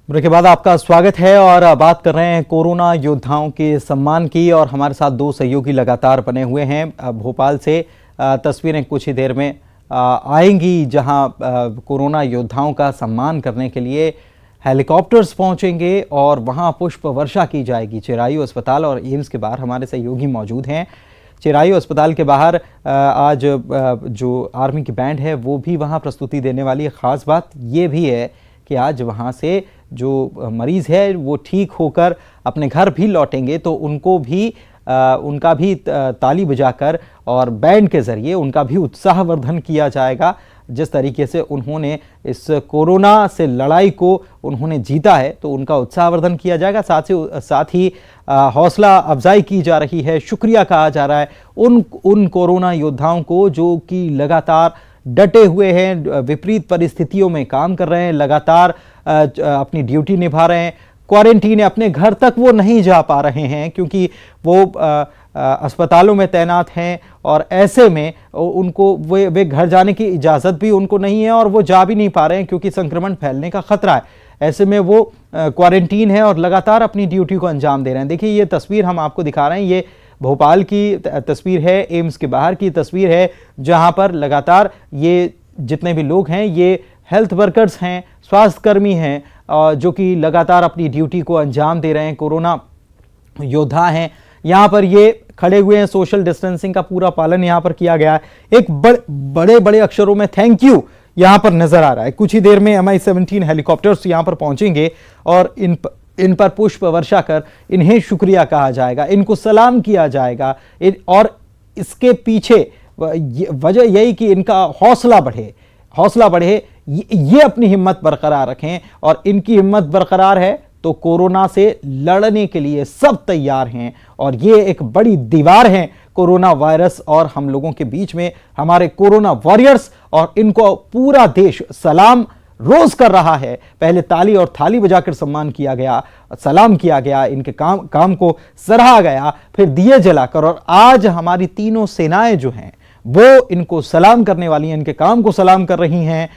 Break के बाद आपका स्वागत है और बात कर रहे हैं कोरोना योद्धाओं के सम्मान की। और हमारे साथ दो सहयोगी लगातार बने हुए हैं। भोपाल से तस्वीरें कुछ ही देर में आएंगी जहां कोरोना योद्धाओं का सम्मान करने के लिए हेलीकॉप्टर्स पहुंचेंगे और वहां पुष्प वर्षा की जाएगी। चिरायू अस्पताल और एम्स के बाहर हमारे सहयोगी मौजूद हैं। चिरायू अस्पताल के बाहर आज जो आर्मी की बैंड है वो भी वहां प्रस्तुति देने वाली है। ख़ास बात ये भी है कि आज वहाँ से जो मरीज़ है वो ठीक होकर अपने घर भी लौटेंगे तो उनका भी ताली बजाकर और बैंड के ज़रिए उनका भी उत्साहवर्धन किया जाएगा। जिस तरीके से उन्होंने इस कोरोना से लड़ाई को उन्होंने जीता है तो उनका उत्साहवर्धन किया जाएगा। साथ ही हौसला अफजाई की जा रही है, शुक्रिया कहा जा रहा है उन कोरोना योद्धाओं को जो कि लगातार डटे हुए हैं, विपरीत परिस्थितियों में काम कर रहे हैं, लगातार अपनी ड्यूटी निभा रहे हैं। क्वारंटीन है, अपने घर तक वो नहीं जा पा रहे हैं क्योंकि वो अस्पतालों में तैनात हैं और ऐसे में उनको वे घर जाने की इजाज़त भी उनको नहीं है और वो जा भी नहीं पा रहे हैं क्योंकि संक्रमण फैलने का खतरा है। ऐसे में वो क्वारंटीन है और लगातार अपनी ड्यूटी को अंजाम दे रहे हैं। देखिए ये तस्वीर हम आपको दिखा रहे हैं, ये भोपाल की तस्वीर है, एम्स के बाहर की तस्वीर है जहां पर लगातार ये जितने भी लोग हैं ये हेल्थ वर्कर्स हैं, स्वास्थ्यकर्मी हैं जो कि लगातार अपनी ड्यूटी को अंजाम दे रहे हैं, कोरोना योद्धा हैं। यहाँ पर ये खड़े हुए हैं, सोशल डिस्टेंसिंग का पूरा पालन यहाँ पर किया गया है। एक बड़े बड़े अक्षरों में थैंक यू यहाँ पर नजर आ रहा है। कुछ ही देर में MI-17 हेलीकॉप्टर्स यहाँ पर पहुंचेंगे और इन पर पुष्प वर्षा कर इन्हें शुक्रिया कहा जाएगा, इनको सलाम किया जाएगा। और इसके पीछे वजह यही कि इनका हौसला बढ़े, ये अपनी हिम्मत बरकरार रखें और इनकी हिम्मत बरकरार है तो कोरोना से लड़ने के लिए सब तैयार हैं। और ये एक बड़ी दीवार है कोरोना वायरस और हम लोगों के बीच में, हमारे कोरोना वॉरियर्स, और इनको पूरा देश सलाम रोज कर रहा है। पहले ताली और थाली बजाकर सम्मान किया गया, सलाम किया गया, इनके काम को सराहा गया, फिर दिए जलाकर, और आज हमारी तीनों सेनाएं जो हैं वो इनको सलाम करने वाली हैं, इनके काम को सलाम कर रही हैं,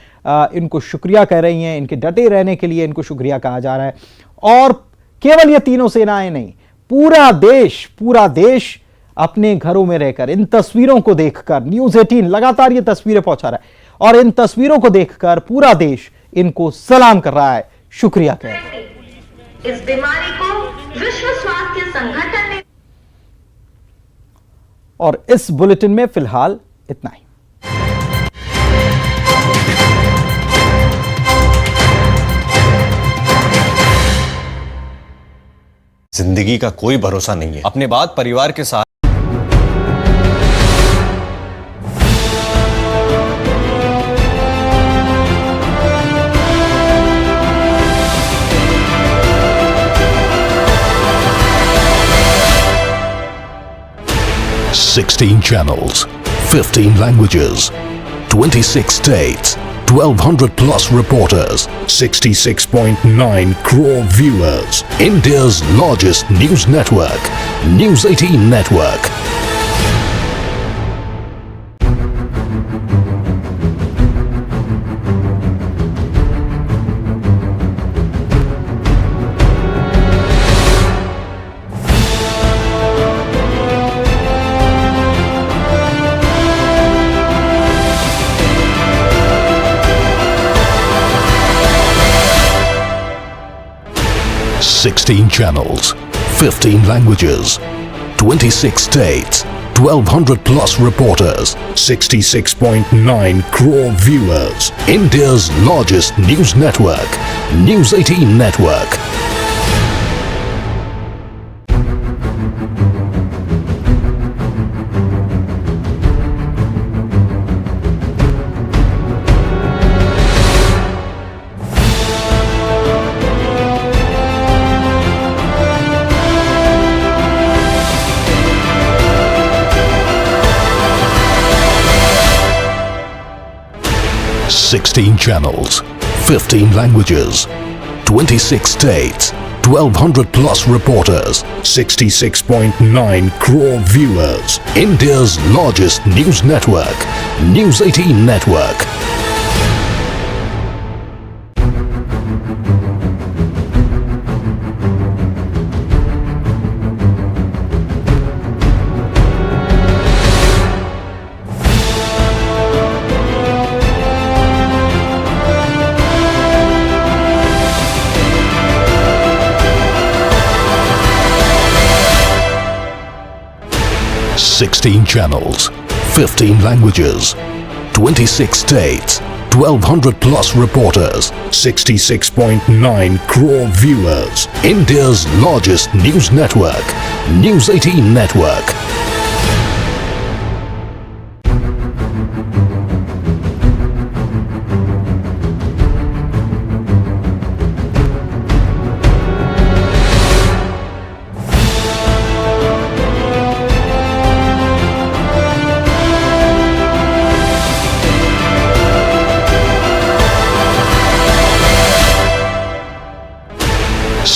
इनको शुक्रिया कह रही हैं, इनके डटे रहने के लिए इनको शुक्रिया कहा जा रहा है। और केवल ये तीनों सेनाएं नहीं, पूरा देश अपने घरों में रहकर इन तस्वीरों को देखकर, न्यूज़ 18 लगातार ये तस्वीरें पहुंचा रहा है और इन तस्वीरों को देखकर पूरा देश इनको सलाम कर रहा है, शुक्रिया कह रहा है। इस बीमारी को विश्व स्वास्थ्य संगठन ने। और इस बुलेटिन में फिलहाल इतना ही। जिंदगी का कोई भरोसा नहीं है। अपने बाद परिवार के साथ $16 channels, 15 languages, 26 states, 1,200 plus reporters, 66.9 crore viewers. India's largest news network, News 18 Network. $16 channels, 15 languages, 26 states, 1,200 plus reporters, 66.9 crore viewers. India's largest news network, News 18 Network. $16 channels, 15 languages, 26 states, 1,200 plus reporters, 66.9 crore viewers. India's largest news network, News 18 Network. 16 channels, 15 languages, 26 states, 1200 plus reporters, 66.9 crore viewers. India's largest news network, News 18 Network.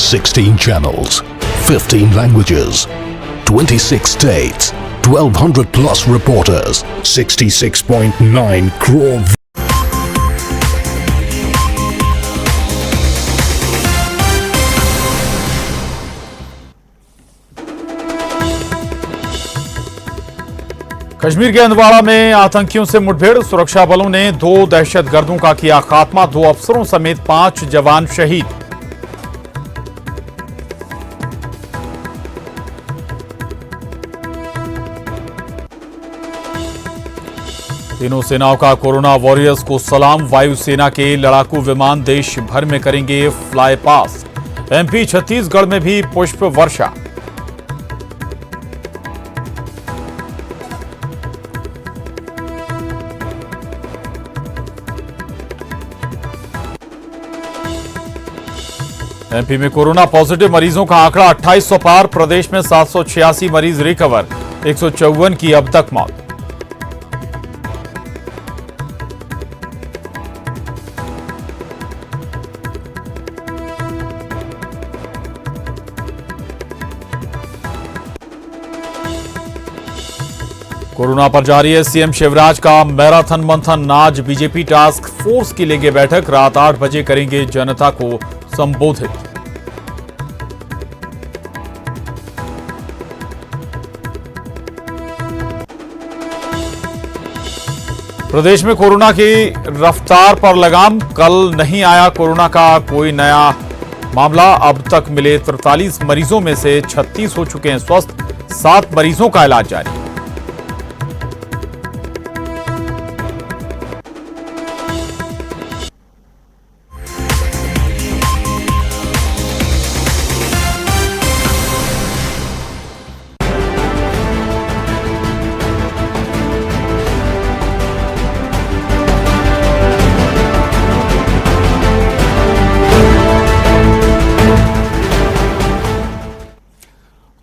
Sixteen channels, 15 languages, 26 states, 1200 plus reporters, 66.9 crore. Kashmir के हंदवाड़ा में आतंकियों से मुठभेड़, सुरक्षा बलों ने 2 दहशतगर्दों का किया खात्मा, 2 अफसरों समेत 5 जवान शहीद। तीनों सेनाओं का कोरोना वॉरियर्स को सलाम, वायुसेना के लड़ाकू विमान देश भर में करेंगे फ्लाई पास। एमपी छत्तीसगढ़ में भी पुष्प वर्षा। एमपी में कोरोना पॉजिटिव मरीजों का आंकड़ा 2800 पार, प्रदेश में 786 मरीज रिकवर, 154 की अब तक मौत। कोरोना पर जारी है सीएम शिवराज का मैराथन मंथन, आज बीजेपी टास्क फोर्स की लेंगे बैठक, रात 8 बजे करेंगे जनता को संबोधित। प्रदेश में कोरोना की रफ्तार पर लगाम, कल नहीं आया कोरोना का कोई नया मामला, अब तक मिले 43 मरीजों में से 36 हो चुके हैं स्वस्थ, 7 मरीजों का इलाज जारी।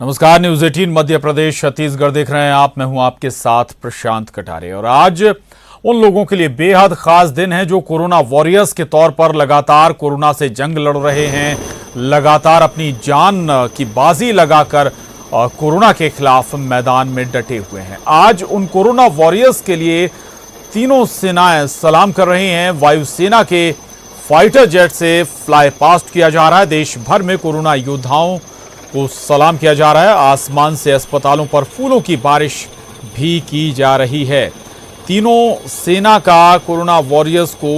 नमस्कार, न्यूज 18 मध्य प्रदेश छत्तीसगढ़ देख रहे हैं आप। मैं हूं आपके साथ प्रशांत कटारे और आज उन लोगों के लिए बेहद खास दिन है जो कोरोना वॉरियर्स के तौर पर लगातार कोरोना से जंग लड़ रहे हैं, लगातार अपनी जान की बाजी लगाकर कोरोना के खिलाफ मैदान में डटे हुए हैं। आज उन कोरोना वॉरियर्स के लिए तीनों सेनाएं सलाम कर रही हैं। वायुसेना के फाइटर जेट से फ्लाई पास्ट किया जा रहा है, देश भर में कोरोना योद्धाओं को सलाम किया जा रहा है। आसमान से अस्पतालों पर फूलों की बारिश भी की जा रही है। तीनों सेना का कोरोना वॉरियर्स को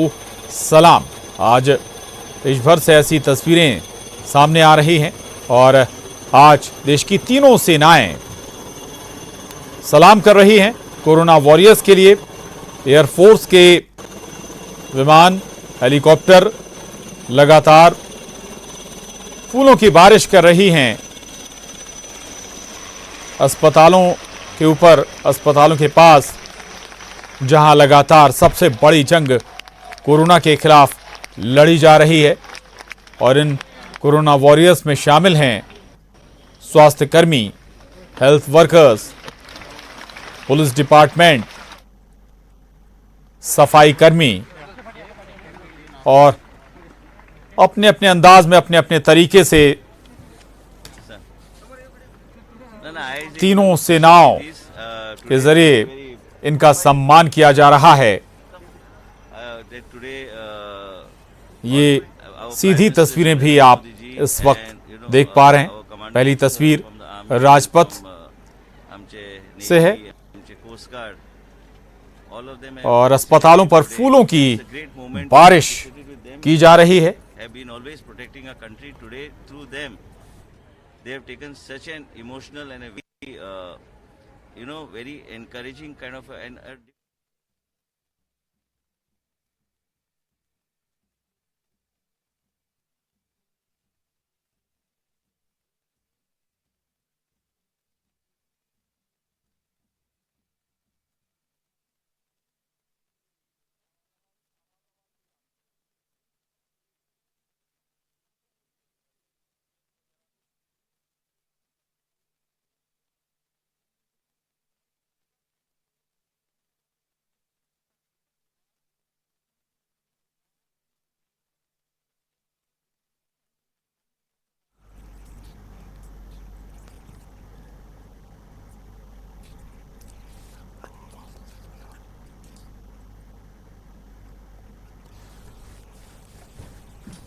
सलाम। आज देश भर से ऐसी तस्वीरें सामने आ रही हैं और आज देश की तीनों सेनाएं सलाम कर रही हैं कोरोना वॉरियर्स के लिए। एयरफोर्स के विमान, हेलीकॉप्टर लगातार फूलों की बारिश कर रही हैं अस्पतालों के ऊपर, अस्पतालों के पास, जहां लगातार सबसे बड़ी जंग कोरोना के खिलाफ लड़ी जा रही है। और इन कोरोना वॉरियर्स में शामिल हैं स्वास्थ्य कर्मी, हेल्थ वर्कर्स, पुलिस डिपार्टमेंट, सफाई कर्मी और अपने अपने अंदाज में, अपने अपने तरीके से तीनों सेनाओं के जरिए इनका सम्मान किया जा रहा है। ये सीधी तस्वीरें भी आप इस वक्त देख पा रहे हैं। पहली तस्वीर राजपथ से है और अस्पतालों पर फूलों की बारिश की जा रही है। have been always protecting our country. Today, through them, they have taken such an emotional and a very very encouraging kind of and.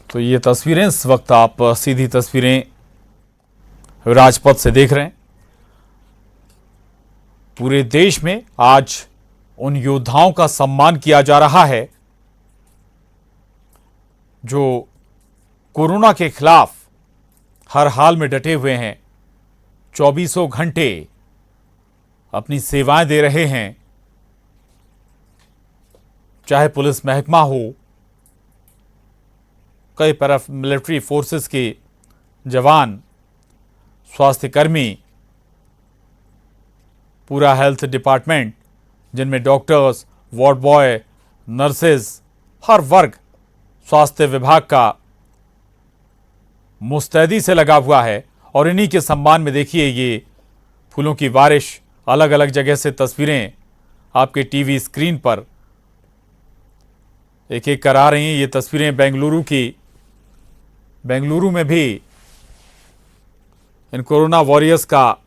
तो ये तस्वीरें इस वक्त आप सीधी तस्वीरें राजपथ से देख रहे हैं। पूरे देश में आज उन योद्धाओं का सम्मान किया जा रहा है जो कोरोना के खिलाफ हर हाल में डटे हुए हैं, 24 घंटे अपनी सेवाएं दे रहे हैं। चाहे पुलिस महकमा हो, कई पैरामिलिट्री फोर्सेस के जवान, स्वास्थ्य कर्मी, पूरा हेल्थ डिपार्टमेंट जिनमें डॉक्टर्स, वार्ड बॉय, नर्सेज, हर वर्ग स्वास्थ्य विभाग का मुस्तैदी से लगा हुआ है। और इन्हीं के सम्मान में देखिए ये फूलों की बारिश, अलग अलग जगह से तस्वीरें आपके टीवी स्क्रीन पर एक एक कर आ रही हैं। ये तस्वीरें बेंगलुरु की, बेंगलुरु में भी इन कोरोना वॉरियर्स का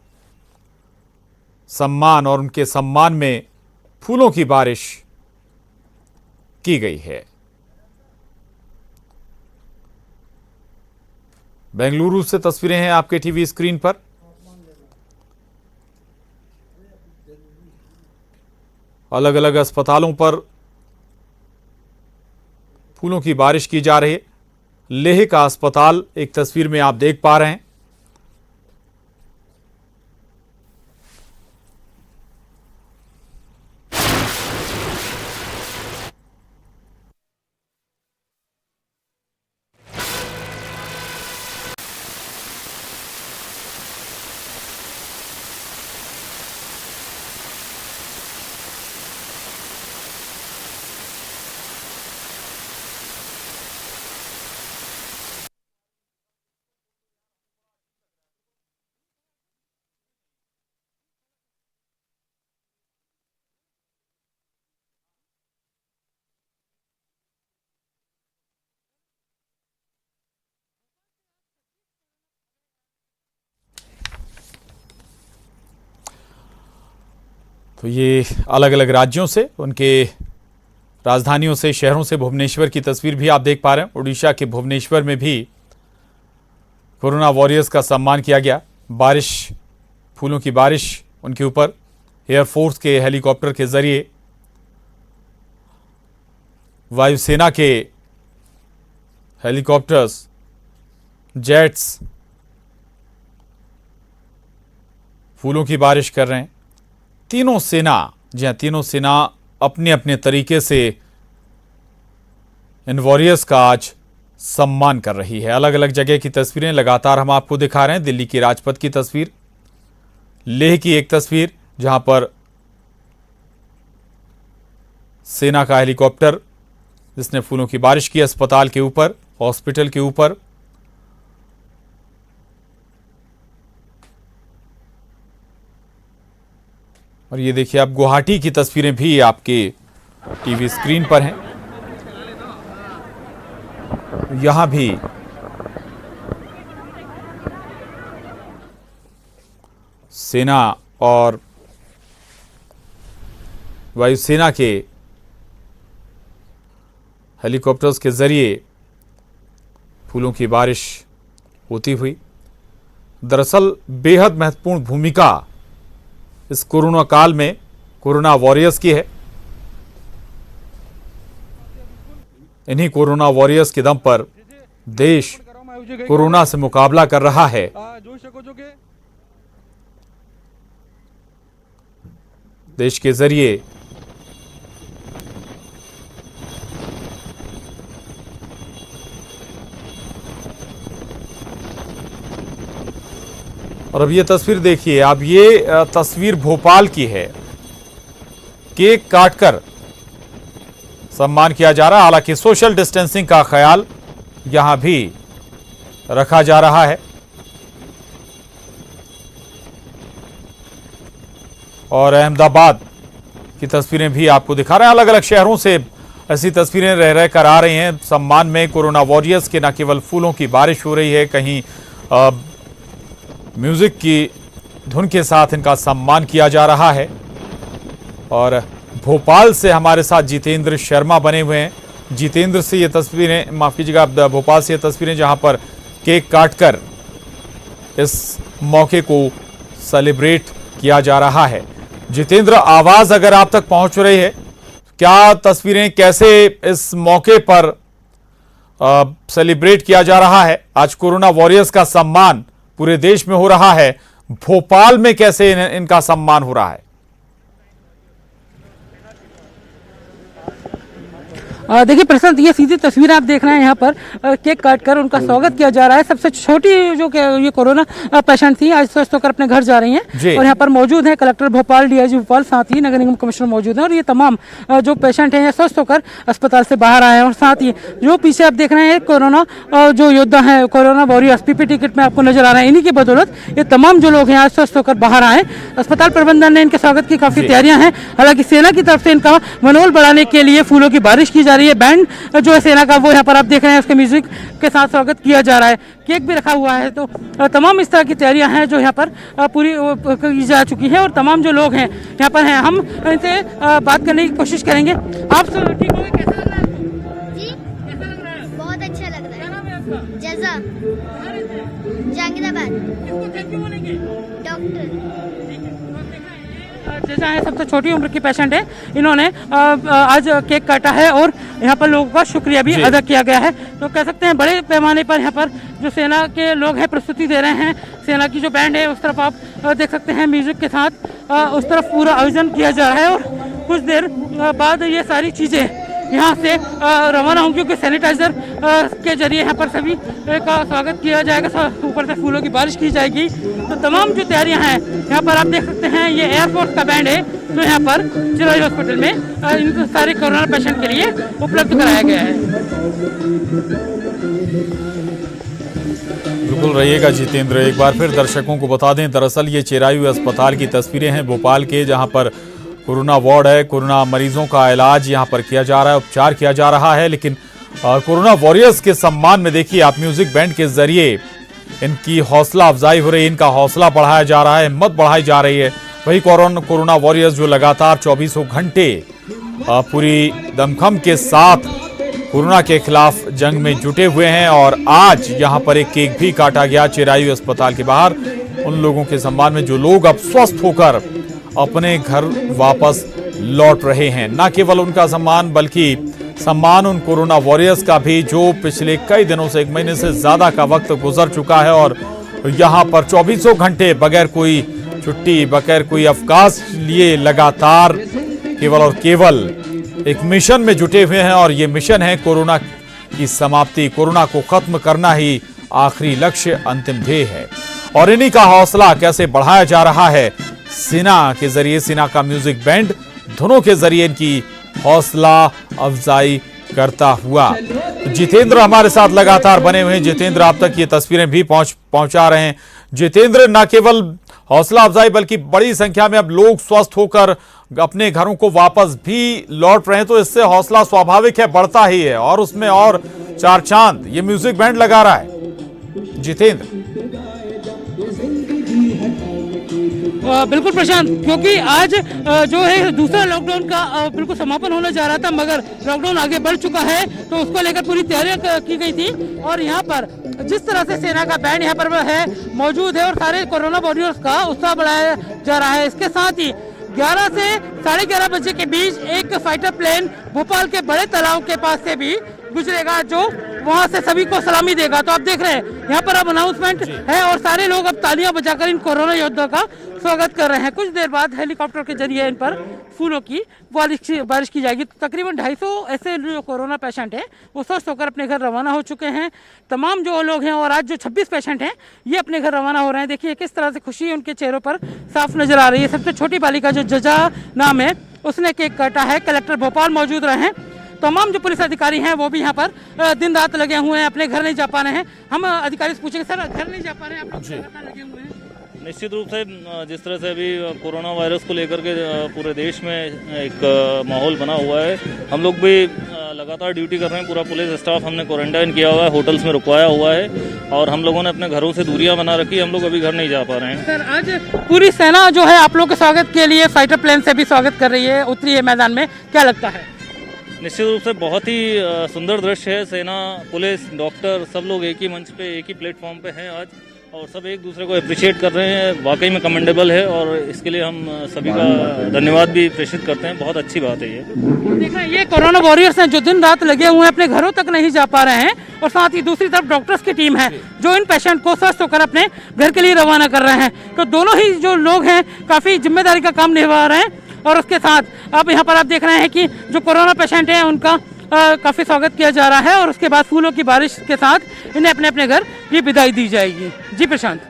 सम्मान और उनके सम्मान में फूलों की बारिश की गई है। बेंगलुरु से तस्वीरें हैं आपके टीवी स्क्रीन पर। अलग अलग अस्पतालों पर फूलों की बारिश की जा रही है। लेह का अस्पताल एक तस्वीर में आप देख पा रहे हैं। तो ये अलग अलग राज्यों से, उनके राजधानियों से, शहरों से भुवनेश्वर की तस्वीर भी आप देख पा रहे हैं। उड़ीसा के भुवनेश्वर में भी कोरोना वॉरियर्स का सम्मान किया गया। बारिश, फूलों की बारिश उनके ऊपर एयरफोर्स के हेलीकॉप्टर के जरिए, वायुसेना के हेलीकॉप्टर्स, जेट्स फूलों की बारिश कर रहे हैं। तीनों सेना, जी हाँ, तीनों सेना अपने अपने तरीके से इन वॉरियर्स का आज सम्मान कर रही है। अलग अलग जगह की तस्वीरें लगातार हम आपको दिखा रहे हैं। दिल्ली की राजपथ की तस्वीर, लेह की एक तस्वीर जहां पर सेना का हेलीकॉप्टर जिसने फूलों की बारिश की अस्पताल के ऊपर, हॉस्पिटल के ऊपर। और ये देखिए आप गुवाहाटी की तस्वीरें भी आपके टीवी स्क्रीन पर हैं। यहां भी सेना और वायुसेना के हेलीकॉप्टर्स के जरिए फूलों की बारिश होती हुई। दरअसल बेहद महत्वपूर्ण भूमिका इस कोरोना काल में कोरोना वॉरियर्स की है। इन्हीं कोरोना वॉरियर्स के दम पर देश कोरोना से मुकाबला कर रहा है। देश के जरिए और अब ये तस्वीर देखिए आप, ये तस्वीर भोपाल की है। केक काटकर सम्मान किया जा रहा है। हालांकि सोशल डिस्टेंसिंग का ख्याल यहां भी रखा जा रहा है और अहमदाबाद की तस्वीरें भी आपको दिखा रहे हैं। अलग अलग शहरों से ऐसी तस्वीरें रह रहकर आ रही हैं। सम्मान में कोरोना वॉरियर्स के न केवल फूलों की बारिश हो रही है, कहीं म्यूजिक की धुन के साथ इनका सम्मान किया जा रहा है। और भोपाल से हमारे साथ जितेंद्र शर्मा बने हुए हैं। जितेंद्र से ये तस्वीरें, माफ कीजिएगा, भोपाल से ये तस्वीरें जहां पर केक काटकर इस मौके को सेलिब्रेट किया जा रहा है। जितेंद्र, आवाज अगर आप तक पहुंच रही है, क्या तस्वीरें कैसे इस मौके पर सेलिब्रेट किया जा रहा है? आज कोरोना वॉरियर्स का सम्मान पूरे देश में हो रहा है, भोपाल में कैसे इनका सम्मान हो रहा है? देखिए प्रशांत, ये सीधी तस्वीर आप देख रहे हैं। यहाँ पर केक काटकर उनका स्वागत किया जा रहा है। सबसे छोटी जो ये कोरोना पेशेंट थी, आज स्वस्थ होकर अपने घर जा रही हैं और यहाँ पर मौजूद हैं कलेक्टर भोपाल, डीआईजी भोपाल, साथ ही नगर निगम कमिश्नर मौजूद हैं। और ये तमाम जो पेशेंट हैं स्वस्थ होकर अस्पताल से बाहर आए हैं। और साथ ही जो पीछे आप देख रहे हैं कोरोना जो योद्धा है, कोरोना वॉरियर्स, पीपीटी किट में आपको नजर आ रहे हैं। इन्हीं की बदौलत ये तमाम जो लोग हैं आज स्वस्थ होकर बाहर आए। अस्पताल प्रबंधन ने इनके स्वागत की काफी तैयारियां हैं। हालांकि सेना की तरफ से इनका मनोबल बढ़ाने के लिए फूलों की बारिश की जा रही है। बैंड जो है सेना का, वो यहाँ पर आप देख रहे हैं, उसके म्यूजिक के साथ स्वागत किया जा रहा है। केक भी रखा हुआ है। तो तमाम इस तरह की तैयारियां हैं जो यहाँ पर पूरी की जा चुकी हैं। और तमाम जो लोग हैं यहाँ पर हैं, हम इनसे बात करने की कोशिश करेंगे। आप सब ठीक हो? कैसा लग रहा है जी? कैसा लग रहा है? बहुत अच्छा लग रहा है। क्या नाम है आपका? जजा, जहांगीराबाद। किसको थैंक यू बोलेंगे? डॉक्टर जैसा है, सबसे छोटी उम्र की पेशेंट है। इन्होंने आज केक काटा है और यहाँ पर लोगों का शुक्रिया भी अदा किया गया है। तो कह सकते हैं बड़े पैमाने पर यहाँ पर जो सेना के लोग हैं प्रस्तुति दे रहे हैं। सेना की जो बैंड है उस तरफ आप देख सकते हैं, म्यूजिक के साथ उस तरफ पूरा आयोजन किया जा रहा है। और कुछ देर बाद ये सारी चीज़ें यहाँ से रवाना होंगी, क्योंकि सैनिटाइजर के जरिए यहाँ पर सभी का स्वागत किया जाएगा। ऊपर से फूलों की बारिश की जाएगी। तो तमाम जो तैयारियां हैं यहाँ पर आप देख सकते हैं, ये एयरफोर्स का बैंड है जो यहाँ पर जिला हॉस्पिटल में इन सारे कोरोना पेशेंट के लिए उपलब्ध कराया गया है। बिल्कुल रहिएगा जितेंद्र। एक बार फिर दर्शकों को बता दें, दरअसल ये चिरायु अस्पताल की तस्वीरें हैं भोपाल के, जहाँ पर कोरोना वार्ड है। कोरोना मरीजों का इलाज यहाँ पर किया जा रहा है, उपचार किया जा रहा है। लेकिन कोरोना वॉरियर्स के सम्मान में देखिए आप, म्यूजिक बैंड के जरिए इनकी हौसला अफजाई हो रही है, इनका हौसला बढ़ाया जा रहा है, हिम्मत बढ़ाई जा रही है। वही कोरोना वॉरियर्स जो लगातार 24 घंटे पूरी दमखम के साथ कोरोना के खिलाफ जंग में जुटे हुए हैं। और आज यहाँ पर एक केक भी काटा गया चिरायु अस्पताल के बाहर, उन लोगों के सम्मान में जो लोग अब स्वस्थ होकर अपने घर वापस लौट रहे हैं। न केवल उनका सम्मान, बल्कि सम्मान उन कोरोना वॉरियर्स का भी जो पिछले कई दिनों से, 1 महीने से ज्यादा का वक्त गुजर चुका है और यहाँ पर 24 घंटे बगैर कोई छुट्टी, बगैर कोई अवकाश लिए लगातार केवल और केवल एक मिशन में जुटे हुए हैं। और ये मिशन है कोरोना की समाप्ति, कोरोना को खत्म करना ही आखिरी लक्ष्य, अंतिम ध्येय है। और इन्हीं का हौसला कैसे बढ़ाया जा रहा है सेना के जरिए, सेना का म्यूजिक बैंड धुनों के जरिए इनकी हौसला अफजाई करता हुआ। जितेंद्र हमारे साथ लगातार बने हुए हैं। जितेंद्र, आप तक ये तस्वीरें भी पहुंचा रहे हैं। जितेंद्र, न केवल हौसला अफजाई बल्कि बड़ी संख्या में अब लोग स्वस्थ होकर अपने घरों को वापस भी लौट रहे हैं, तो इससे हौसला स्वाभाविक है बढ़ता ही है, और उसमें और 4 चांद ये म्यूजिक बैंड लगा रहा है। जितेंद्र, बिल्कुल प्रशांत, क्योंकि आज जो है दूसरा लॉकडाउन का बिल्कुल समापन होने जा रहा था, मगर लॉकडाउन आगे बढ़ चुका है, तो उसको लेकर पूरी तैयारियां की गई थी। और यहाँ पर जिस तरह से सेना का बैंड यहाँ पर है मौजूद है और सारे कोरोना वॉरियर्स का उत्साह बढ़ाया जा रहा है। इसके साथ ही 11 से 11:30 बजे के बीच एक फाइटर प्लेन भोपाल के बड़े तालाब के पास से भी गुजरेगा, जो वहां से सभी को सलामी देगा। तो आप देख रहे हैं यहाँ पर अब अनाउंसमेंट है और सारे लोग अब तालियां बजाकर इन कोरोना योद्धा का स्वागत कर रहे हैं। कुछ देर बाद हेलीकॉप्टर के जरिए इन पर फूलों की बारिश की जाएगी। तकरीबन 250 ऐसे जो कोरोना पेशेंट हैं वो स्वस्थ होकर अपने घर रवाना हो चुके हैं। तमाम जो लोग हैं और आज जो 26 पेशेंट हैं ये अपने घर रवाना हो रहे हैं। देखिए किस तरह से खुशी उनके चेहरों पर साफ नजर आ रही है। सबसे छोटी बालिका जो जजा नाम है उसने केक काटा है। कलेक्टर भोपाल मौजूद रहे हैं। तमाम जो पुलिस अधिकारी हैं वो भी यहाँ पर दिन रात लगे हुए हैं, अपने घर नहीं जा पा रहे हैं। हम अधिकारी से पूछेंगे, सर घर नहीं जा पा रहे हैं, आप लगे हुए हैं? निश्चित रूप से जिस तरह से अभी कोरोना वायरस को लेकर के पूरे देश में एक माहौल बना हुआ है, हम लोग भी लगातार ड्यूटी कर रहे हैं। पूरा पुलिस स्टाफ हमने क्वारंटाइन किया हुआ है, होटल्स में रुकवाया हुआ है और हम लोगों ने अपने घरों से दूरियां बना रखी। हम लोग अभी घर नहीं जा पा रहे हैं। सर आज पूरी सेना जो है आप लोग के स्वागत के लिए फाइटर प्लेन से भी स्वागत कर रही है, उतरी है मैदान में, क्या लगता है? निश्चित रूप से बहुत ही सुंदर दृश्य है। सेना, पुलिस, डॉक्टर सब लोग एक ही मंच पे, एक ही प्लेटफॉर्म पे हैं आज और सब एक दूसरे को अप्रिशिएट कर रहे हैं। वाकई में कमेंडेबल है और इसके लिए हम सभी का धन्यवाद भी प्रेषित करते हैं। बहुत अच्छी बात है ये। देख रहे हैं ये कोरोना वॉरियर्स हैं जो दिन रात लगे हुए हैं, अपने घरों तक नहीं जा पा रहे हैं और साथ ही दूसरी तरफ डॉक्टर्स की टीम है जो इन पेशेंट को स्वस्थ होकर अपने घर के लिए रवाना कर रहे हैं। तो दोनों ही जो लोग हैं काफी जिम्मेदारी का काम निभा रहे हैं और उसके साथ अब यहाँ पर आप देख रहे हैं कि जो कोरोना पेशेंट हैं उनका काफी स्वागत किया जा रहा है और उसके बाद फूलों की बारिश के साथ इन्हें अपने अपने घर ये विदाई दी जाएगी। जी प्रशांत।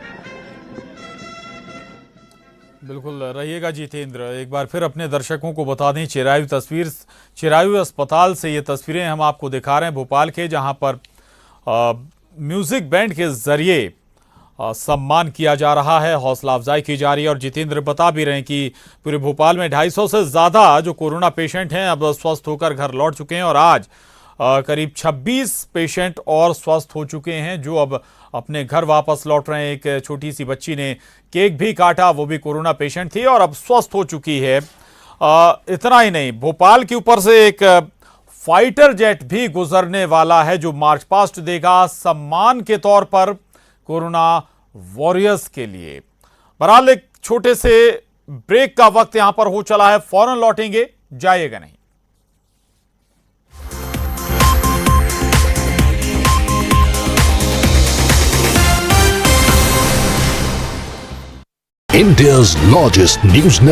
बिल्कुल रहिएगा जितेंद्र। एक बार फिर अपने दर्शकों को बता दें चिरायु अस्पताल से ये तस्वीरें हम आपको दिखा रहे हैं भोपाल के, जहां पर म्यूजिक बैंड के जरिए सम्मान किया जा रहा है, हौसला अफजाई की जा रही है। और जितेंद्र बता भी रहे हैं कि पूरे भोपाल में 250 से ज़्यादा जो कोरोना पेशेंट हैं अब स्वस्थ होकर घर लौट चुके हैं और आज करीब 26 पेशेंट और स्वस्थ हो चुके हैं जो अब अपने घर वापस लौट रहे हैं। एक छोटी सी बच्ची ने केक भी काटा, वो भी कोरोना पेशेंट थी और अब स्वस्थ हो चुकी है। इतना ही नहीं, भोपाल के ऊपर से एक फाइटर जेट भी गुजरने वाला है जो मार्च पास्ट देगा सम्मान के तौर पर कोरोना वॉरियर्स के लिए। बहरहाल एक छोटे से ब्रेक का वक्त यहां पर हो चला है, फौरन लौटेंगे, जाइएगा नहीं। India's largest news